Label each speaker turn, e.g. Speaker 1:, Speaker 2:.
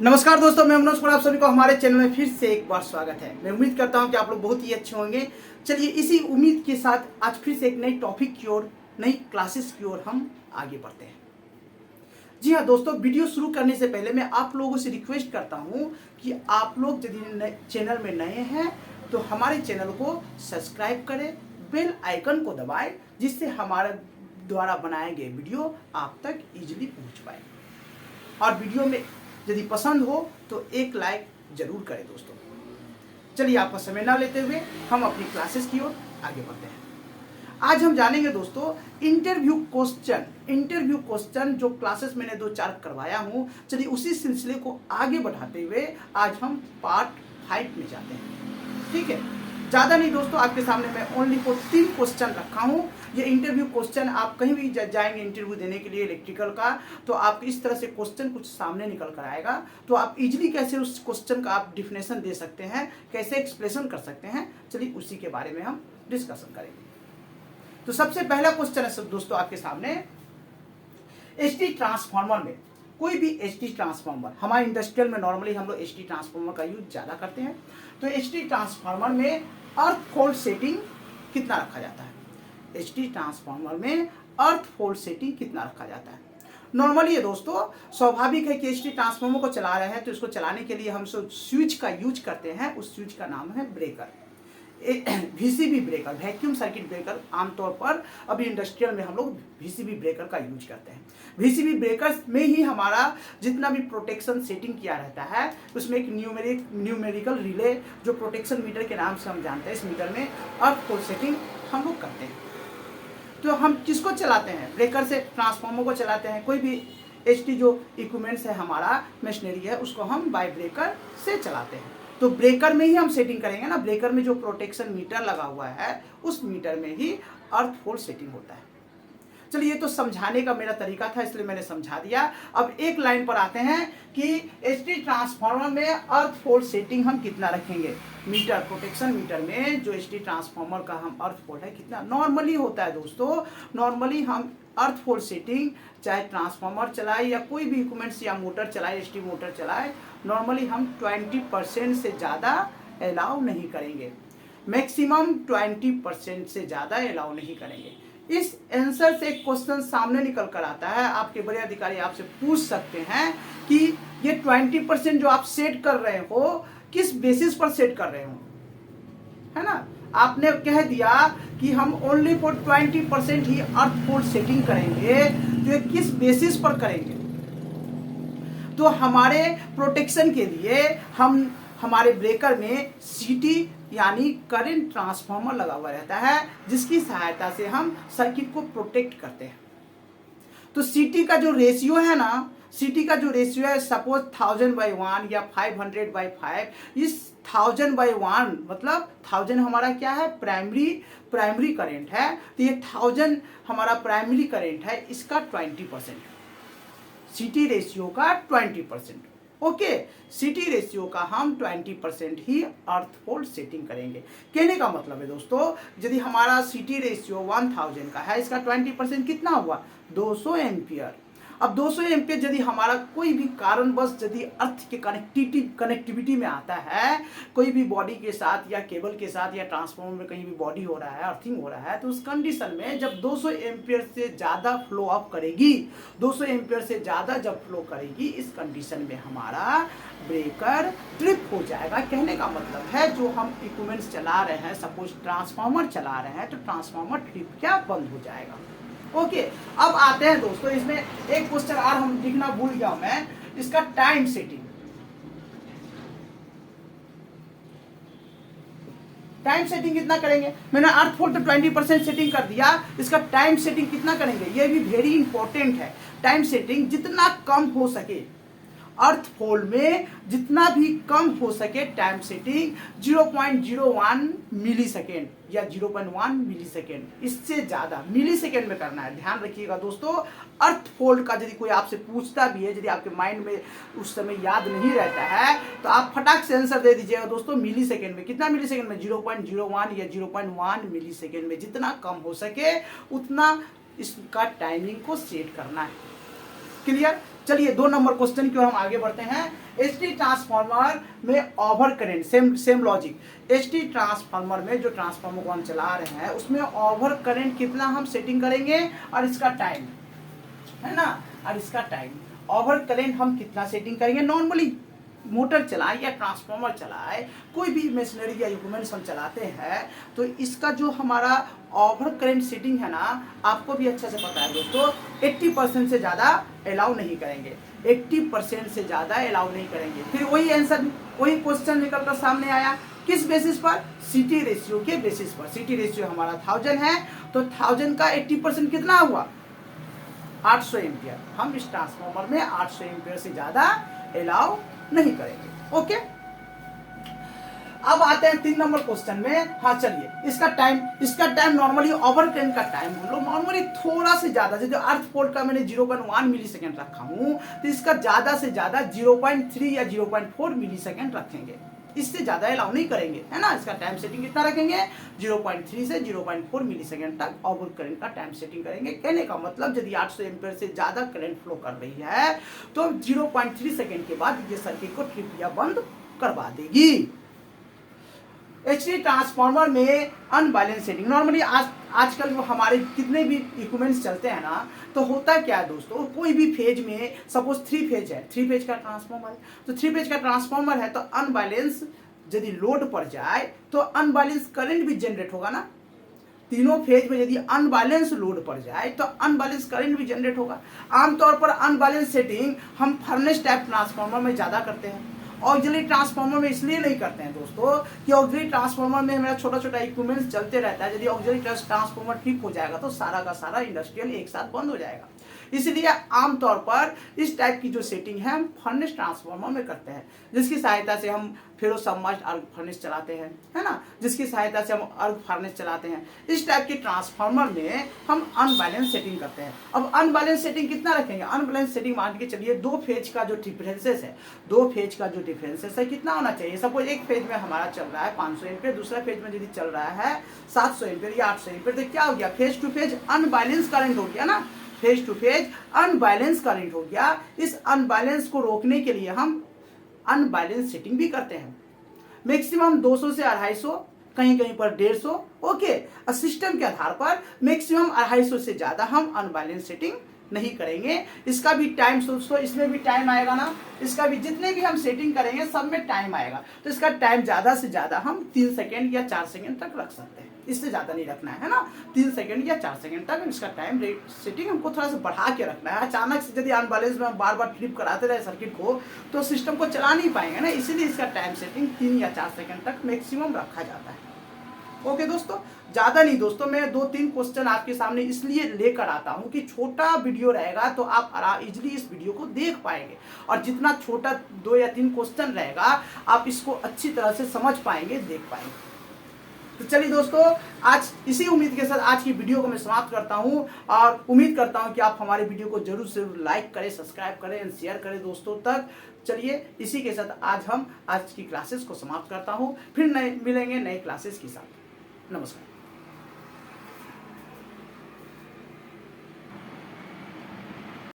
Speaker 1: नमस्कार दोस्तों, मैं मनोज कुमार, आप सभी को हमारे चैनल में फिर से एक बार स्वागत है। मैं उम्मीद करता हूं कि आप लोग बहुत ही अच्छे होंगे। चलिए इसी उम्मीद के साथ आज फिर से एक नई टॉपिक की ओर, नई क्लासेस की ओर हम आगे बढ़ते हैं। जी हाँ दोस्तों, वीडियो शुरू करने से पहले मैं आप लोगों से रिक्वेस्ट करता हूं कि आप लोग यदि चैनल में नए हैं तो हमारे चैनल को सब्सक्राइब करें, बेल आइकन को दबाएं, जिससे हमारे द्वारा बनाए गए वीडियो आप तक इजीली पहुँच पाए। और वीडियो में यदि पसंद हो तो एक लाइक जरूर करें दोस्तों। चलिए आपका समय ना लेते हुए हम अपनी क्लासेस की ओर आगे बढ़ते हैं। आज हम जानेंगे दोस्तों इंटरव्यू क्वेश्चन जो क्लासेस मैंने 2-4 करवाया हूं। चलिए उसी सिलसिले को आगे बढ़ाते हुए आज हम पार्ट 5 में जाते हैं। ठीक है, ज़्यादा नहीं दोस्तों, आपके सामने मैं ओनली फॉर 3 क्वेश्चन रखा हूँ। ये इंटरव्यू क्वेश्चन आप कहीं भी जाएंगे इंटरव्यू देने के लिए इलेक्ट्रिकल का, तो आप इस तरह से क्वेश्चन कुछ सामने निकल कर आएगा। तो आप इजीली कैसे उस क्वेश्चन का आप डिफिनेशन दे सकते हैं, कैसे एक्सप्लेनेशन कर सकते हैं, चलिए उसी के बारे में हम डिस्कशन करेंगे। तो सबसे पहला क्वेश्चन है दोस्तों आपके सामने, एचटी ट्रांसफार्मर में कोई भी एचटी ट्रांसफार्मर, हमारे इंडस्ट्रियल में नॉर्मली हम लोग एचटी ट्रांसफार्मर का यूज ज़्यादा करते हैं। तो एचटी ट्रांसफार्मर में अर्थ फोल्ड सेटिंग कितना रखा जाता है? एचटी ट्रांसफार्मर में अर्थ फोल्ड सेटिंग कितना रखा जाता है? नॉर्मली ये दोस्तों स्वाभाविक है कि एचटी ट्रांसफार्मर को चला रहे हैं तो इसको चलाने के लिए हम स्विच का यूज करते हैं। उस स्विच का नाम है breaker, VCB breaker, vacuum circuit breaker. आमतौर पर अभी इंडस्ट्रियल में हम लोग वीसीबी ब्रेकर का यूज करते हैं। वीसीबी ब्रेकर में ही हमारा जितना भी प्रोटेक्शन सेटिंग किया रहता है, उसमें एक न्यूमेरिकल रिले जो प्रोटेक्शन मीटर के नाम से हम जानते हैं, इस मीटर में अर्थ फोल्ड सेटिंग हम लोग करते हैं। तो हम किसको चलाते हैं? ब्रेकर से ट्रांसफार्मर को चलाते हैं। कोई भी एचटी जो इक्विपमेंट्स है, हमारा मशीनरी है, उसको हम बाय ब्रेकर से चलाते हैं। तो ब्रेकर में ही हम सेटिंग करेंगे ना। ब्रेकर में जो प्रोटेक्शन मीटर लगा हुआ है उस मीटर में ही अर्थ फोल्ड सेटिंग होता है। चलिए, ये तो समझाने का मेरा तरीका था, इसलिए मैंने समझा दिया। अब एक लाइन पर आते हैं कि एचटी ट्रांसफार्मर में अर्थ फोल्ड सेटिंग हम कितना रखेंगे। मीटर, प्रोटेक्शन मीटर में जो एचटी ट्रांसफार्मर का हम अर्थ फोल्ड है कितना नॉर्मली होता है दोस्तों। नॉर्मली हम अर्थ फोल्ड सेटिंग चाहे ट्रांसफार्मर चलाए या कोई भी इक्विपमेंट्स या मोटर चलाए, एचटी मोटर चलाए, नॉर्मली हम 20% से ज़्यादा अलाउ नहीं करेंगे। मैक्सिमम 20% से ज़्यादा अलाउ नहीं करेंगे। इस आंसर से एक क्वेश्चन सामने निकल कर आता है। आपके बड़े अधिकारी आपसे पूछ सकते हैं कि ये 20% जो आप सेट कर रहे हो किस बेसिस पर सेट कर रहे हो, है ना। आपने कह दिया कि हम only for 20% he earth fold setting करेंगे, तो ये किस बेसिस पर करेंगे? तो हमारे प्रोटेक्शन के लिए हम हमारे ब्रेकर में सीटी यानी करंट ट्रांसफार्मर लगा हुआ रहता है, जिसकी सहायता से हम सर्किट को प्रोटेक्ट करते हैं। तो सीटी का जो रेशियो है ना, सीटी का जो रेशियो है, सपोज 1000/1 या 500/5, इस 1000/1 मतलब 1000 हमारा क्या है? प्राइमरी करंट है। तो ये 1000 हमारा प्राइमरी करंट है, इसका 20%, सीटी रेशियो का 20%। ओके, सीटी रेशियो का हम 20% ही अर्थ फोल्ड सेटिंग करेंगे। कहने का मतलब है दोस्तों, यदि हमारा सीटी रेशियो 1000 का है, इसका 20% कितना हुआ? 200 एम्पियर। अब 200 एम्पियर यदि हमारा कोई भी कारणवश यदि अर्थ के कनेक्टिविटी में आता है, कोई भी बॉडी के साथ या केबल के साथ या ट्रांसफार्मर में कहीं भी बॉडी हो रहा है, अर्थिंग हो रहा है, तो उस कंडीशन में जब 200 एम्पियर से ज़्यादा फ्लो अप करेगी, 200 एम्पियर से ज़्यादा जब फ्लो करेगी, इस कंडीशन में हमारा ब्रेकर ट्रिप हो जाएगा। कहने का मतलब है जो हम इक्विपमेंट्स चला रहे हैं, सपोज ट्रांसफार्मर चला रहे हैं, तो ट्रांसफार्मर ट्रिप क्या बंद हो जाएगा। ओके, अब आते हैं दोस्तों, इसमें एक क्वेश्चन और हम लिखना भूल गया मैं, इसका टाइम सेटिंग। टाइम सेटिंग कितना करेंगे? मैंने अर्थ फोल्ड तो 20% सेटिंग कर दिया, इसका टाइम सेटिंग कितना करेंगे? ये भी वेरी इंपॉर्टेंट है। टाइम सेटिंग जितना कम हो सके, अर्थ फोल्ड में जितना भी कम हो सके टाइम सेटिंग 0.01 मिली सेकेंड या 0.1 मिली सेकेंड, इससे ज़्यादा मिली सेकेंड में करना है। ध्यान रखिएगा दोस्तों, अर्थ फोल्ड का यदि कोई आपसे पूछता भी है, यदि आपके माइंड में उस समय याद नहीं रहता है, तो आप फटाक से आंसर दे दीजिएगा दोस्तों मिली सेकेंड में। कितना मिली सेकेंड में? 0.01 या 0.1 मिली सेकेंड में। जितना कम हो सके उतना इसका टाइमिंग को सेट करना है। क्लियर? चलिए 2 नंबर क्वेश्चन की ओर हम आगे बढ़ते हैं। एचटी ट्रांसफार्मर में over current, same logic. HT transformer में जो ट्रांसफार्मर को हम चला रहे हैं उसमें ओवर करंट कितना हम सेटिंग करेंगे और इसका टाइम, है ना, और इसका टाइम ओवर करंट हम कितना सेटिंग करेंगे। नॉर्मली मोटर चलाए या ट्रांसफार्मर चलाए, कोई भी मशीनरी या इक्विपमेंट्स हम चलाते हैं तो इसका जो हमारा ओवर करंट सेटिंग है ना, आपको भी अच्छे से पता है दोस्तों, 80% से ज़्यादा अलाउ नहीं करेंगे, 80% से ज़्यादा अलाउ नहीं करेंगे। फिर वही आंसर, वही क्वेश्चन निकल कर सामने आया, किस बेसिस पर, सीटी रेशियो के बेसिस पर। सीटी रेशियो हमारा 1000 है तो 1000 का 80% कितना हुआ, 800 एम्पियर। हम इस ट्रांसफार्मर में 800 एम्पियर से ज़्यादा अलाउ नहीं करेंगे। ओके, अब आते हैं 3 नंबर क्वेश्चन में। हाँ चलिए, इसका टाइम नॉर्मली ओवर करंट का टाइम हम लोग नॉर्मली थोड़ा से ज्यादा, जैसे अर्थ पोल का मैंने 0.1 मिली सेकेंड रखा हूं तो इसका ज्यादा से ज्यादा 0.3 या 0.4 मिली सेकेंड रखेंगे, इससे ज्यादा अलाउ नहीं करेंगे, है ना। इसका टाइम सेटिंग कितना रखेंगे, 0.3 से 0.4 मिली सेकेंड तक ओवर करंट का टाइम सेटिंग करेंगे। कहने का मतलब यदि 800 एम्पियर से ज्यादा करंट फ्लो कर रही है तो 0.3 सेकेंड के बाद ये सर्किट को ट्रिप या बंद करवा देगी। एचटी ट्रांसफार्मर में अनबैलेंस सेटिंग, नॉर्मली आजकल वो हमारे कितने भी इक्विपमेंट्स चलते हैं ना, तो होता क्या है दोस्तों, कोई भी फेज में सपोज 3 फेज है, 3 फेज का ट्रांसफार्मर है, तो 3 फेज का ट्रांसफार्मर है तो अनबैलेंस यदि लोड पड़ जाए तो अनबैलेंस करंट भी जनरेट होगा ना। तीनों फेज में यदि अनबैलेंस लोड पड़ जाए तो अनबैलेंस करंट भी जनरेट होगा। आमतौर पर अनबैलेंस सेटिंग हम फर्नेस टाइप ट्रांसफार्मर में ज्यादा करते हैं, ऑक्सिलरी ट्रांसफार्मर में इसलिए नहीं करते हैं दोस्तों कि ऑक्सिलरी ट्रांसफार्मर में हमारा छोटा छोटा इक्विपमेंट्स चलते रहता है, यदि ऑक्सिलरी ट्रांसफार्मर ठीक हो जाएगा तो सारा का सारा इंडस्ट्रियल एक साथ बंद हो जाएगा। इसलिए आमतौर पर इस टाइप की जो सेटिंग है हम फर्नेस ट्रांसफार्मर में करते हैं, जिसकी सहायता से हम फेरो सबमर्ज्ड अर्ग फर्नेस चलाते हैं, है ना, जिसकी सहायता से हम अर्ग फर्नेस चलाते हैं। इस टाइप के ट्रांसफार्मर में हम अनबैलेंस सेटिंग करते हैं। अब अनबैलेंस सेटिंग कितना रखेंगे, अनबैलेंस सेटिंग मान के चलिए 2 फेज का जो डिफरेंसेस है, 2 फेज का जो डिफरेंसेस है कितना होना चाहिए। सपोज एक फेज में हमारा चल रहा है 500 एम्पियर, दूसरा फेज में यदि चल रहा है 700 एम्पियर या 800 एम्पियर, तो क्या हो गया, phase two phase unbalance current हो गया ना, phase two phase unbalance current हो गया। इस अनबैलेंस को रोकने के लिए हम अनबैलेंस सेटिंग भी करते हैं। मैक्सिमम 200 से 250, कहीं कहीं पर 150, ओके। सिस्टम के आधार पर मैक्सिमम 250 से ज्यादा हम अनबैलेंस सेटिंग नहीं करेंगे। इसका भी टाइम दोस्तों, इसमें भी टाइम आएगा ना, इसका भी जितने भी हम सेटिंग करेंगे सब में टाइम आएगा, तो इसका टाइम ज्यादा से ज्यादा हम 3 सेकेंड या 4 सेकेंड तक रख सकते हैं, इससे ज्यादा नहीं रखना है ना। 3 सेकेंड या 4 सेकेंड तक इसका टाइम सेटिंग हमको थोड़ा सा बढ़ा के रखना है। अचानक से यदि अनबैलेंस में हम बार बार ट्रिप कराते रहे सर्किट को तो सिस्टम को चला नहीं पाएंगे ना, इसीलिए इसका टाइम सेटिंग 3 या 4 सेकेंड तक मैक्सिमम रखा जाता है। ओके दोस्तों, ज्यादा नहीं दोस्तों, मैं 2-3 क्वेश्चन आपके सामने इसलिए लेकर आता हूं कि छोटा वीडियो रहेगा तो आप इजिली इस वीडियो को देख पाएंगे, और जितना छोटा 2 या 3 क्वेश्चन रहेगा आप इसको अच्छी तरह से समझ पाएंगे, देख पाएंगे। तो चलिए दोस्तों, आज इसी उम्मीद के साथ आज की वीडियो को मैं समाप्त करता हूं, और उम्मीद करता हूं कि आप हमारे वीडियो को जरूर से लाइक करें, सब्सक्राइब करें एंड शेयर करें दोस्तों तक। चलिए इसी के साथ आज की क्लासेस को समाप्त करता हूं, फिर मिलेंगे नए क्लासेस के साथ। नमस्कार।